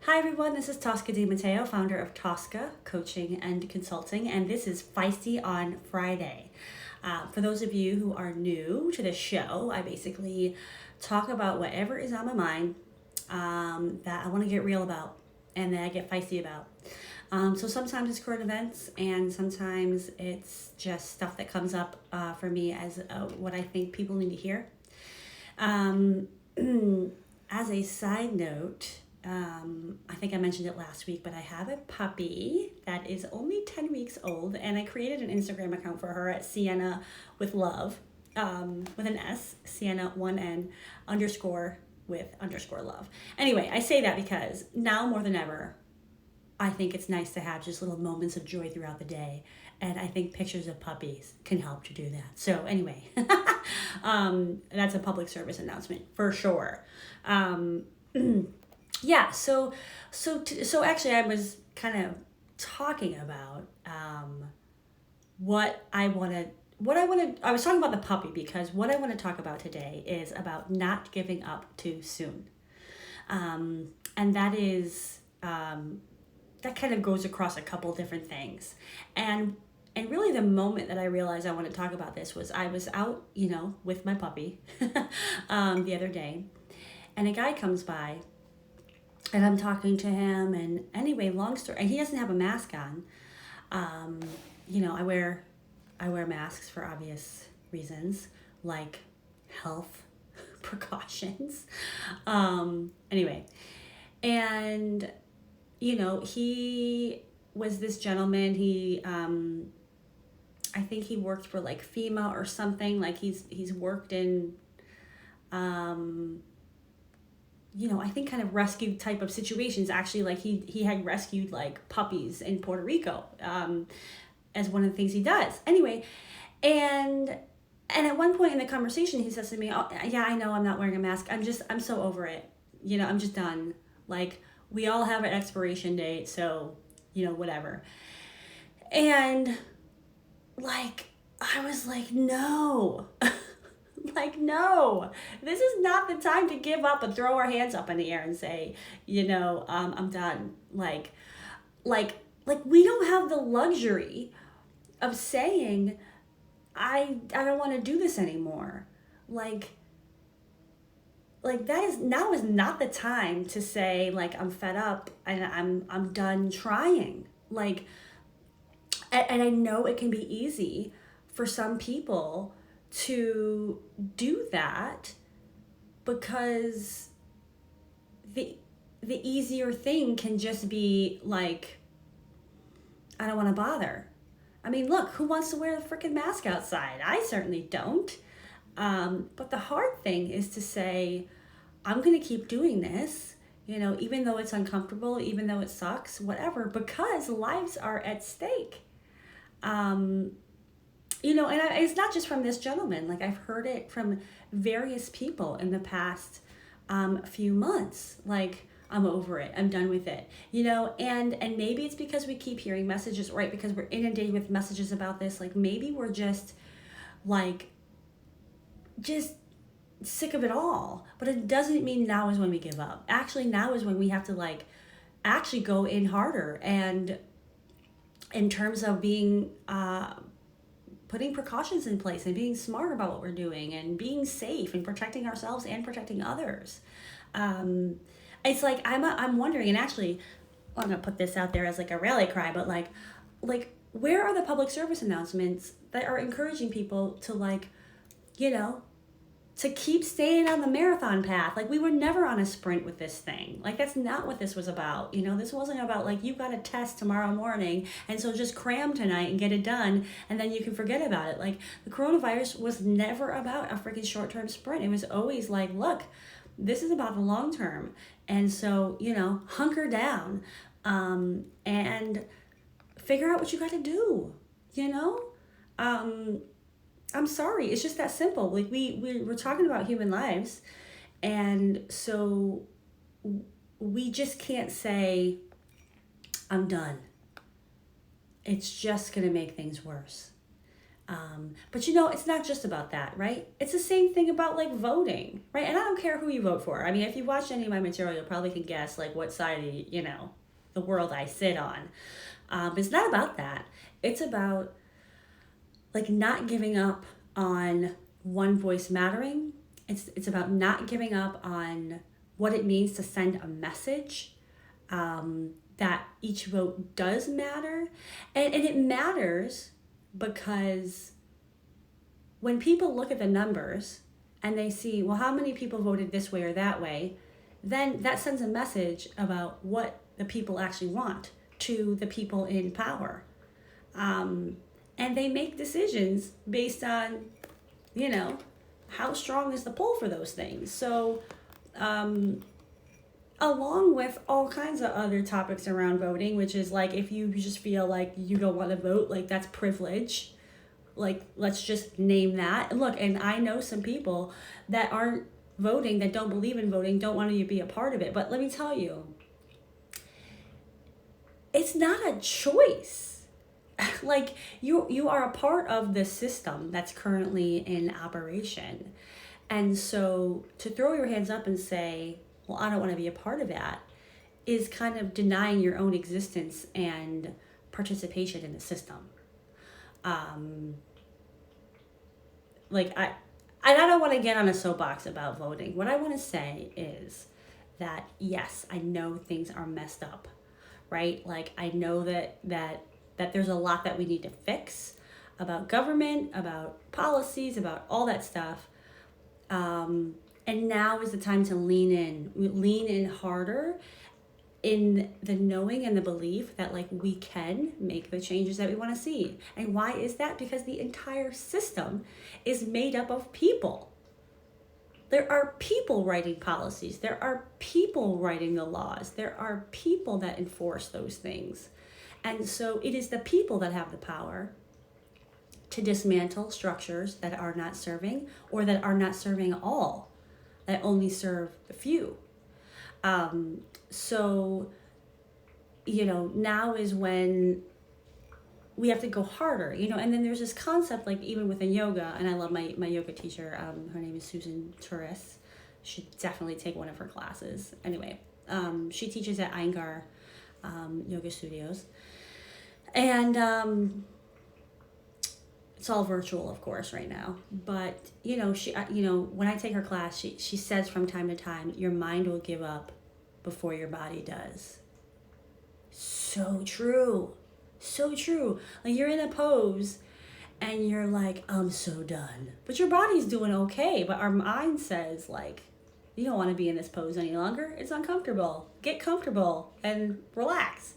Hi everyone, this is Tosca Di Matteo, founder of Tosca Coaching and Consulting, and this is Feisty on Friday. For those of you who are new to the show, I basically talk about whatever is on my mind that I want to get real about and that I get feisty about. So sometimes it's current events and sometimes it's just stuff that comes up for me as what I think people need to hear. As a side note, I think I mentioned it last week, but I have a puppy that is only 10 weeks old, and I created an Instagram account for her at Sienna with love, with an S, Sienna, one N, underscore with underscore love. Anyway, I say that because now more than ever, I think it's nice to have just little moments of joy throughout the day. And I think pictures of puppies can help to do that. So anyway, that's a public service announcement for sure. Yeah, so actually I was kind of talking about I was talking about the puppy because what I want to talk about today is about not giving up too soon. And that is that kind of goes across a couple different things. And really the moment that I realized I want to talk about this was I was out, with my puppy the other day, and a guy comes by and I'm talking to him, and anyway, long story, and he doesn't have a mask on. I wear masks for obvious reasons, like health precautions. Anyway, and he was this gentleman. He I think he worked for like FEMA or something. Like he's worked in I think kind of rescue type of situations. Actually, like he had rescued like puppies in Puerto Rico as one of the things he does. Anyway, and at one point in the conversation, he says to me, "Oh, yeah, I know I'm not wearing a mask. I'm so over it. I'm just done. Like we all have an expiration date, so whatever." And like I was like, no. Like, no, this is not the time to give up and throw our hands up in the air and say, I'm done. Like we don't have the luxury of saying, I don't want to do this anymore. Like now is not the time to say like I'm fed up and I'm done trying. Like, and I know it can be easy for some people to do that because the easier thing can just be like, I don't want to bother. I mean, look, who wants to wear the freaking mask outside? I certainly don't. But the hard thing is to say, I'm going to keep doing this, even though it's uncomfortable, even though it sucks, whatever, because lives are at stake. And it's not just from this gentleman. Like I've heard it from various people in the past few months. Like I'm over it. I'm done with it. And maybe it's because we keep hearing messages, right? Because we're inundated with messages about this. Like maybe we're just sick of it all. But it doesn't mean now is when we give up. Actually, now is when we have to actually go in harder, and in terms of being putting precautions in place and being smart about what we're doing and being safe and protecting ourselves and protecting others. It's like I'm wondering, and actually I'm gonna put this out there as like a rally cry, but like where are the public service announcements that are encouraging people to to keep staying on the marathon path? Like we were never on a sprint with this thing. Like that's not what this was about. This wasn't about like you got a test tomorrow morning and so just cram tonight and get it done and then you can forget about it. Like the coronavirus was never about a freaking short-term sprint. It was always like, look, this is about the long term. And so, hunker down and figure out what you got to do, I'm sorry, it's just that simple. Like we're talking about human lives, and so we just can't say I'm done. It's just gonna make things worse. But you know, it's not just about that, right? It's the same thing about like voting, right? And I don't care who you vote for. I mean, if you watch any of my material, you probably can guess like what side of the world I sit on. But it's not about that. It's about like not giving up on one voice mattering. It's about not giving up on what it means to send a message, that each vote does matter. And it matters because when people look at the numbers and they see, well, how many people voted this way or that way, then that sends a message about what the people actually want to the people in power. And they make decisions based on, how strong is the pull for those things. So, along with all kinds of other topics around voting, which is like, if you just feel like you don't want to vote, like that's privilege. Like, let's just name that. And look, and I know some people that aren't voting, that don't believe in voting, don't want to be a part of it. But let me tell you, it's not a choice. Like, you are a part of the system that's currently in operation. And so to throw your hands up and say, well, I don't want to be a part of that, is kind of denying your own existence and participation in the system. I don't want to get on a soapbox about voting. What I want to say is that, yes, I know things are messed up, right? Like, I know that there's a lot that we need to fix about government, about policies, about all that stuff. And now is the time to lean in harder in the knowing and the belief that like we can make the changes that we want to see. And why is that? Because the entire system is made up of people. There are people writing policies. There are people writing the laws. There are people that enforce those things. And so it is the people that have the power to dismantle structures that are not serving, or that are not serving all, that only serve the few. So, now is when we have to go harder, and then there's this concept, like even within yoga, and I love my yoga teacher, her name is Susan Torres. You should definitely take one of her classes. Anyway, she teaches at Iyengar Yoga Studios. And it's all virtual, of course, right now. But, she, when I take her class, she says from time to time, your mind will give up before your body does. So true. So true. Like, you're in a pose and you're like, I'm so done. But your body's doing okay. But our mind says, like, you don't want to be in this pose any longer. It's uncomfortable. Get comfortable and relax,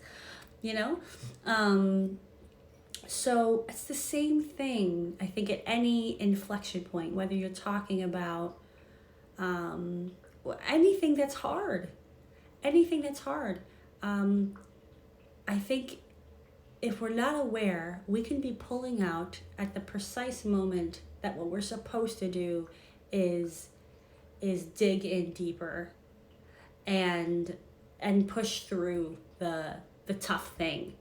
So it's the same thing, I think, at any inflection point, whether you're talking about anything that's hard. I think if we're not aware, we can be pulling out at the precise moment that what we're supposed to do is dig in deeper and push through the tough thing,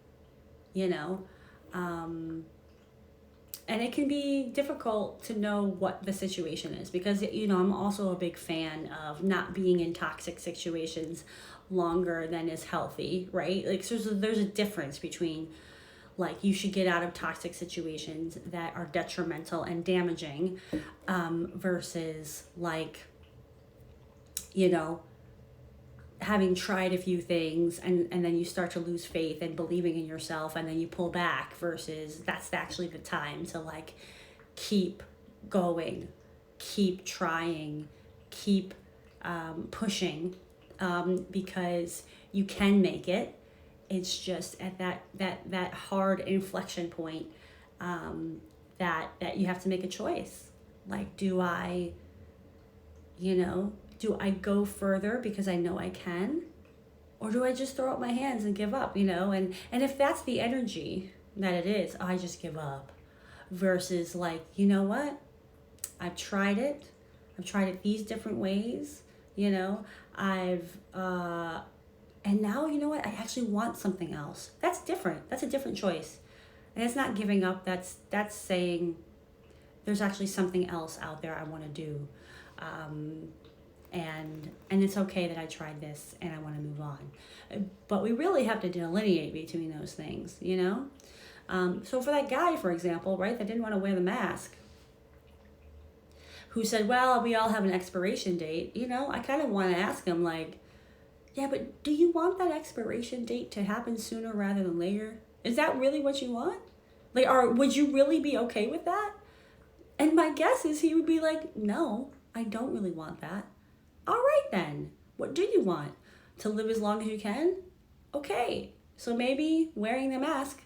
and it can be difficult to know what the situation is, because I'm also a big fan of not being in toxic situations longer than is healthy, right? Like, so there's a difference between, like, you should get out of toxic situations that are detrimental and damaging, versus like, having tried a few things and then you start to lose faith and believing in yourself, and then you pull back, versus that's actually the time to like keep going, keep trying, keep pushing, because you can make it. It's just at that hard inflection point that you have to make a choice. Like, do I go further because I know I can? Or do I just throw up my hands and give up, And if that's the energy that it is, I just give up. Versus like, you know what? I've tried it. These different ways, and now, you know what? I actually want something else. That's different. That's a different choice. And it's not giving up. That's saying there's actually something else out there I want to do. Um, and it's okay that I tried this and I want to move on. But we really have to delineate between those things, you know? So for that guy, for example, right, that didn't want to wear the mask, who said, well, we all have an expiration date, you know, I kind of want to ask him, like, yeah, but do you want that expiration date to happen sooner rather than later? Is that really what you want? Like, or would you really be okay with that? And my guess is he would be like, no, I don't really want that. All right then. What do you want? To live as long as you can? Okay. So maybe wearing the mask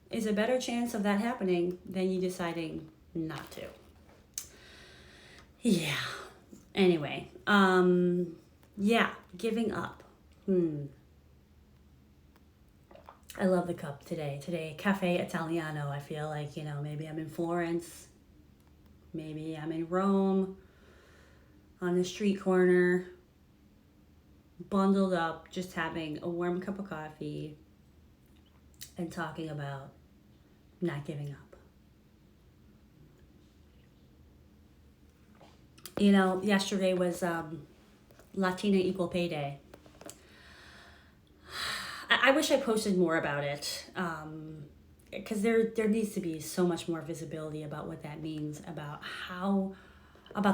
is a better chance of that happening than you deciding not to. Yeah. Anyway, yeah, giving up. I love the cup today. Today, Cafe Italiano. I feel like, you know, maybe I'm in Florence. Maybe I'm in Rome on the street corner, bundled up, just having a warm cup of coffee and talking about not giving up. You know, yesterday was Latina Equal Pay Day. I wish I posted more about it, because there needs to be so much more visibility about what that means, about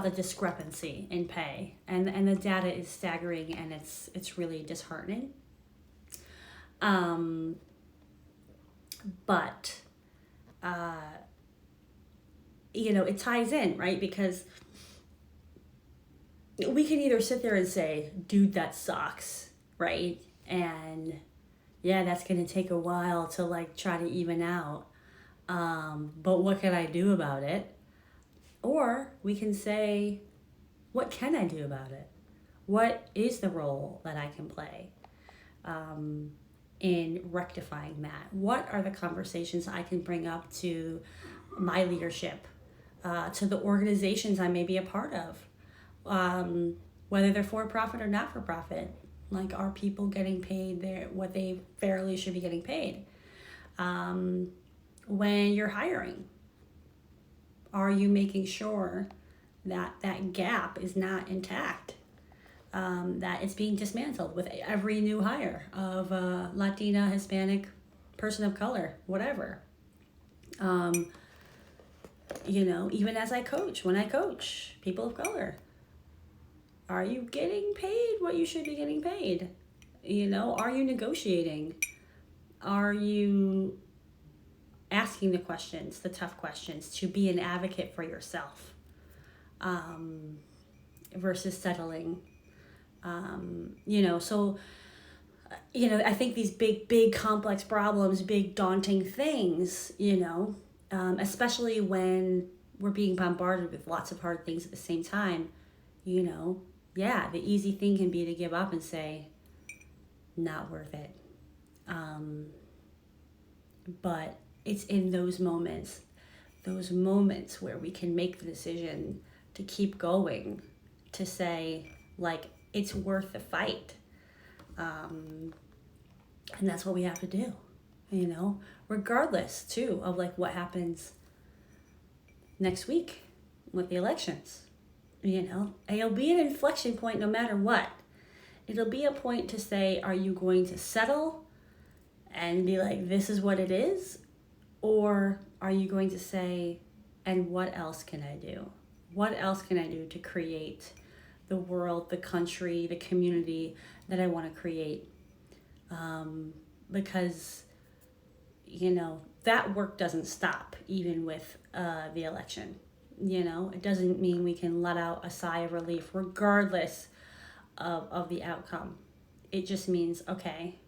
the discrepancy in pay, and the data is staggering, and it's really disheartening. But you know, it ties in, right? Because we can either sit there and say, dude, that sucks, right? And yeah, that's going to take a while to like try to even out. But what can I do about it? Or we can say, what can I do about it? What is the role that I can play in rectifying that? What are the conversations I can bring up to my leadership, to the organizations I may be a part of? Whether they're for profit or not for profit, like, are people getting paid what they fairly should be getting paid? When you're hiring, are you making sure that that gap is not intact, that it's being dismantled with every new hire of a Latina, Hispanic, person of color, whatever? You know, even as when I coach people of color, are you getting paid what you should be getting paid? You know, are you negotiating? Are you asking the questions, the tough questions, to be an advocate for yourself, versus settling? You know, so, you know, I think these big complex problems, big daunting things, you know, especially when we're being bombarded with lots of hard things at the same time, you know, yeah, the easy thing can be to give up and say, not worth it. But it's in those moments where we can make the decision to keep going, to say, like, it's worth the fight. And that's what we have to do, you know, regardless, too, of, like, what happens next week with the elections. You know, it'll be an inflection point no matter what. It'll be a point to say, are you going to settle and be like, this is what it is? Or are you going to say, and what else can I do? What else can I do to create the world, the country, the community that I want to create? Because, you know, that work doesn't stop even with the election. You know, it doesn't mean we can let out a sigh of relief regardless of the outcome. It just means, okay,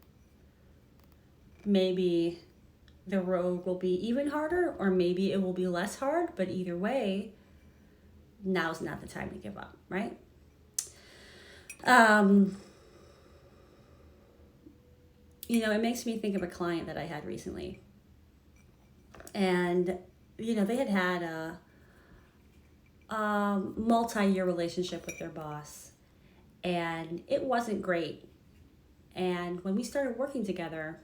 maybe the road will be even harder, or maybe it will be less hard, but either way, now's not the time to give up, right? You know, it makes me think of a client that I had recently. And, you know, they had a multi-year relationship with their boss, and it wasn't great. And when we started working together,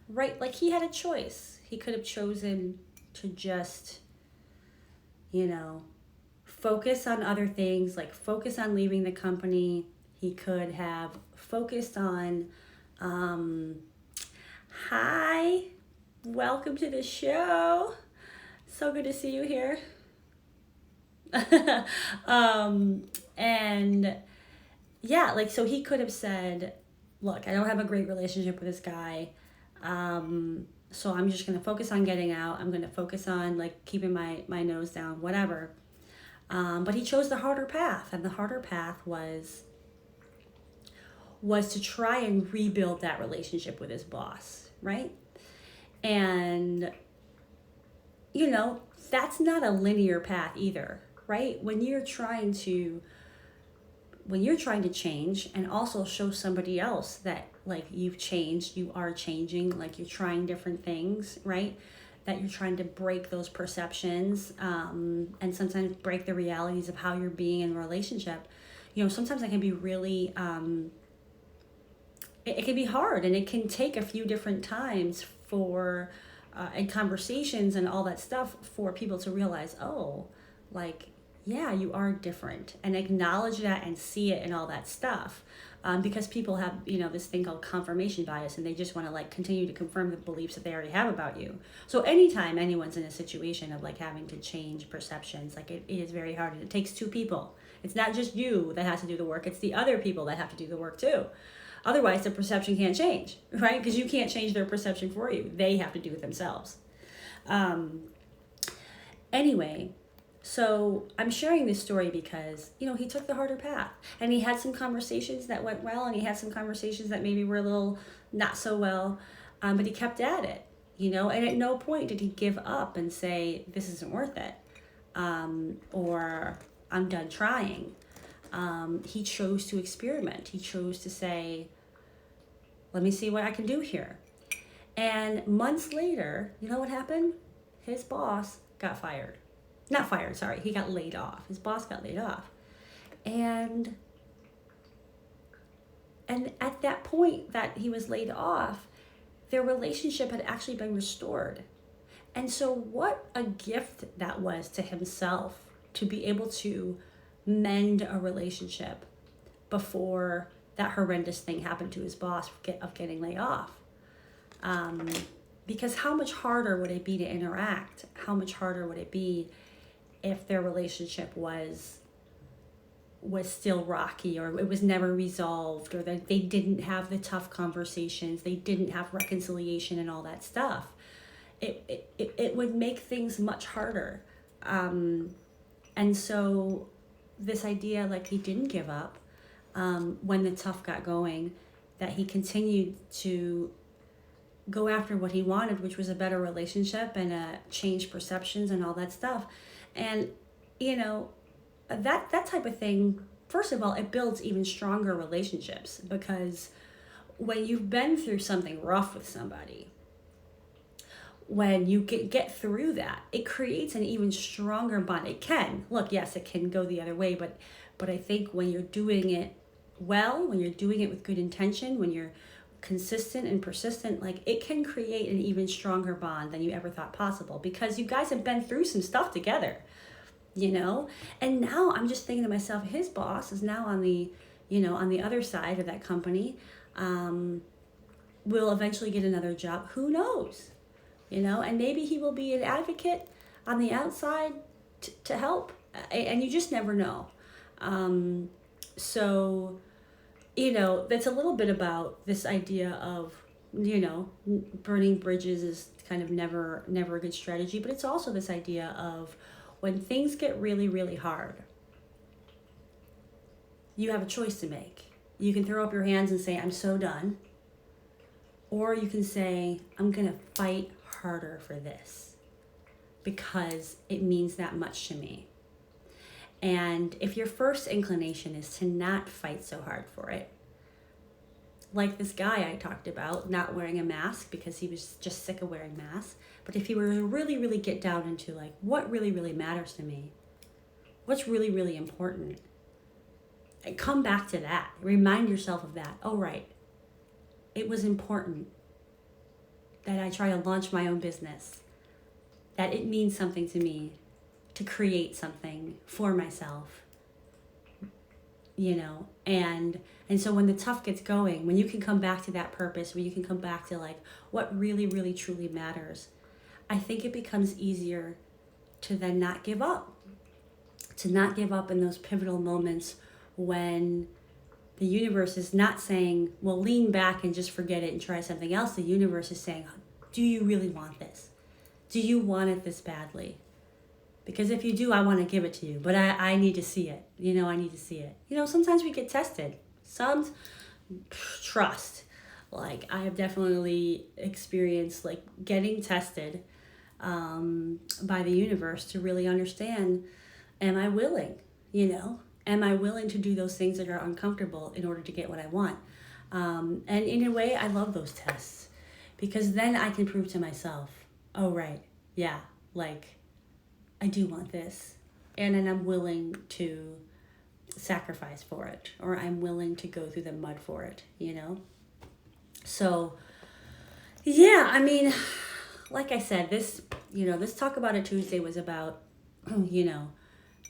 right? Like he had a choice. He could have chosen to just, you know, focus on other things, like focus on leaving the company. He could have focused on, hi, welcome to the show. So good to see you here. And yeah, like, so he could have said, look, I don't have a great relationship with this guy. So I'm just going to focus on getting out. I'm going to focus on like keeping my nose down, whatever. But he chose the harder path, and the harder path was to try and rebuild that relationship with his boss, right? And you know, that's not a linear path either, right? When you're trying to change and also show somebody else that like you've changed, you are changing, like you're trying different things, right? That you're trying to break those perceptions, and sometimes break the realities of how you're being in a relationship. You know, sometimes it can be really, it can be hard, and it can take a few different times for, and conversations and all that stuff for people to realize, oh, like, yeah, you are different, and acknowledge that and see it and all that stuff. Because people have, you know, this thing called confirmation bias, and they just want to like continue to confirm the beliefs that they already have about you. So anytime anyone's in a situation of like having to change perceptions, like it is very hard, and it takes two people. It's not just you that has to do the work, it's the other people that have to do the work too. Otherwise the perception can't change, right? Because you can't change their perception for you. They have to do it themselves. Anyway, so I'm sharing this story because, you know, he took the harder path, and he had some conversations that went well, and he had some conversations that maybe were a little not so well, but he kept at it, you know, and at no point did he give up and say, this isn't worth it, or I'm done trying. He chose to experiment. He chose to say, let me see what I can do here. And months later, you know what happened? His boss got fired. Not fired, sorry. He got laid off. His boss got laid off. And at that point that he was laid off, their relationship had actually been restored. And so what a gift that was to himself, to be able to mend a relationship before that horrendous thing happened to his boss of getting laid off. Because how much harder would it be to interact? How much harder would it be if their relationship was still rocky, or it was never resolved, or that they didn't have the tough conversations, they didn't have reconciliation and all that stuff? It would make things much harder. And so this idea, like, he didn't give up when the tough got going, that he continued to go after what he wanted, which was a better relationship and change perceptions and all that stuff. And, you know, that type of thing, first of all, it builds even stronger relationships, because when you've been through something rough with somebody, when you get through that, it creates an even stronger bond. It can, look, yes, it can go the other way, but I think when you're doing it well, when you're doing it with good intention, when you're consistent and persistent, like, it can create an even stronger bond than you ever thought possible, because you guys have been through some stuff together, you know. And now I'm just thinking to myself, his boss is now on the, you know, on the other side of that company, will eventually get another job, who knows, you know, and maybe he will be an advocate on the outside to help, and you just never know. So, you know, that's a little bit about this idea of, you know, burning bridges is kind of never a good strategy, but it's also this idea of when things get really, really hard, you have a choice to make. You can throw up your hands and say, I'm so done. Or you can say, I'm going to fight harder for this because it means that much to me. And if your first inclination is to not fight so hard for it, like this guy I talked about, not wearing a mask because he was just sick of wearing masks, but if he were to really, really get down into like, what really, really matters to me, what's really, really important, and come back to that, remind yourself of that. Oh, right, it was important. that I try to launch my own business, that it means something to me to create something for myself, and so when the tough gets going, when you can come back to that purpose, when you can come back to like what really, really, truly matters, I think it becomes easier to then not give up, in those pivotal moments when the universe is not saying, well, lean back and just forget it and try something else. The universe is saying, do you really want this? Do you want it this badly? Because if you do, I want to give it to you, but I need to see it. I need to see it. Sometimes we get tested. Some trust. Like, I have definitely experienced like getting tested by the universe to really understand, am I willing? Am I willing to do those things that are uncomfortable in order to get what I want? And in a way, I love those tests, because then I can prove to myself, oh, right, yeah, like, I do want this, and then I'm willing to sacrifice for it, or I'm willing to go through the mud for it, So, yeah, I mean, like I said, this Talk About It Tuesday was about,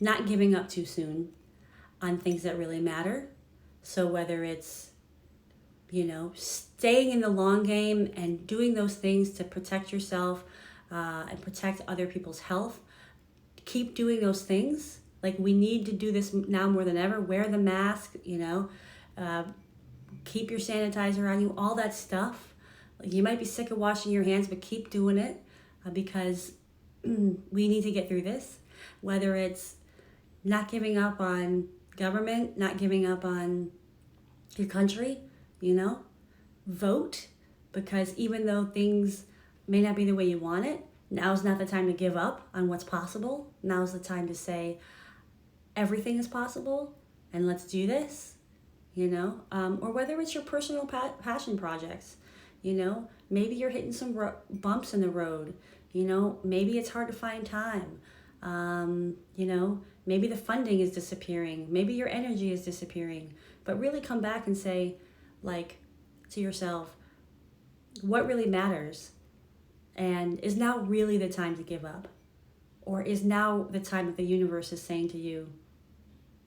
not giving up too soon on things that really matter. So whether it's, staying in the long game and doing those things to protect yourself and protect other people's health, keep doing those things. Like, we need to do this now more than ever. Wear the mask, keep your sanitizer on you, all that stuff. Like, you might be sick of washing your hands, but keep doing it because we need to get through this. Whether it's not giving up on government, not giving up on your country, vote, because even though things may not be the way you want it, now's not the time to give up on what's possible. Now's the time to say everything is possible and let's do this, or whether it's your personal passion projects, maybe you're hitting some bumps in the road, maybe it's hard to find time, maybe the funding is disappearing, maybe your energy is disappearing, but really come back and say, like, to yourself, what really matters? And is now really the time to give up? Or is now the time that the universe is saying to you,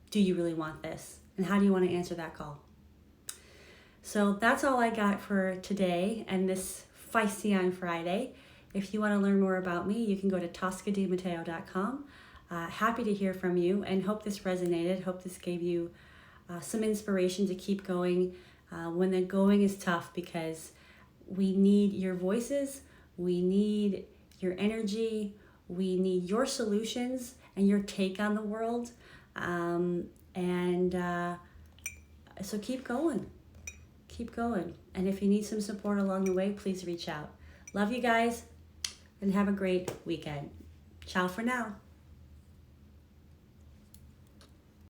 do you really want this? And how do you want to answer that call? So that's all I got for today and this Feisty on Friday. If you want to learn more about me, you can go to toscadimateo.com. Happy to hear from you, and hope this resonated. Hope this gave you some inspiration to keep going when the going is tough, because we need your voices, we need your energy, we need your solutions and your take on the world. So keep going. And if you need some support along the way, please reach out. Love you guys, and have a great weekend. Ciao for now.